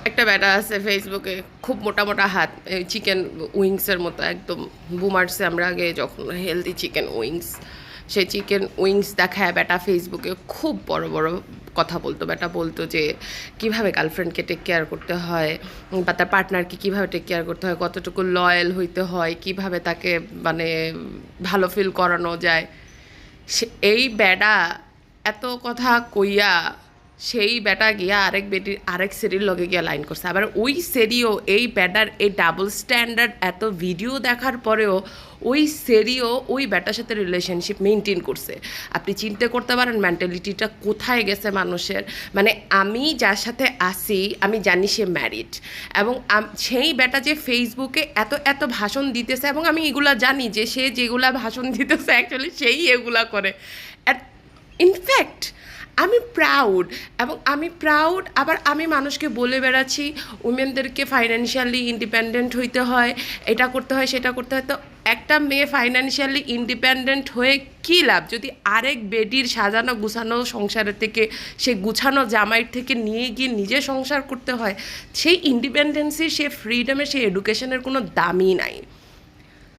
একটা ব্যাটা আছে ফেসবুকে, খুব মোটা মোটা হাত, চিকেন উইংসের মতো একদম। বুমার্সে আমরা আগে যখন হেলদি চিকেন উইংস, সেই চিকেন উইংস দেখায় ব্যাটা ফেসবুকে খুব বড় বড় কথা বলতো। ব্যাটা বলতো যে কীভাবে গার্লফ্রেন্ডকে টেক কেয়ার করতে হয়, বা তার পার্টনারকে কীভাবে টেক কেয়ার করতে হয়, কতটুকু লয়াল হইতে হয়, কিভাবে তাকে মানে ভালো ফিল করানো যায়। এই ব্যাটা এত কথা কইয়া সেই ব্যাটা গিয়া আরেক বেটির আরেক সেরির লগে গিয়া লাইন করছে। আবার ওই সেরিও এই ব্যাটার এই ডাবল স্ট্যান্ডার্ড এত ভিডিও দেখার পরেও ওই সেরিও ওই ব্যাটার সাথে রিলেশনশিপ মেনটেন করছে। আপনি চিন্তা করতে পারেন মেন্টালিটিটা কোথায় গেছে মানুষের। মানে আমি যার সাথে আসি আমি জানি সে ম্যারিড, এবং সেই ব্যাটা যে ফেসবুকে এত এত ভাষণ দিতেছে, এবং আমি এগুলা জানি যে সে যেগুলা ভাষণ দিতেছে অ্যাকচুয়ালি সেই এগুলা করে। ইনফ্যাক্ট আমি প্রাউড, এবং আমি প্রাউড। আবার আমি মানুষকে বলে বেড়াচ্ছি উমেনদেরকে ফাইন্যান্সিয়ালি ইন্ডিপেন্ডেন্ট হইতে হয়, এটা করতে হয় সেটা করতে হয়। তো একটা মেয়ে ফাইন্যান্সিয়ালি ইন্ডিপেন্ডেন্ট হয়ে কী লাভ যদি আরেক বেডির সাজানো গুছানো সংসারের থেকে, সে গুছানো জামাইয়ের থেকে নিয়ে গিয়ে নিজে সংসার করতে হয়? সেই ইন্ডিপেন্ডেন্সি, সে ফ্রিডমের, সেই এডুকেশনের কোনো দামই নাই।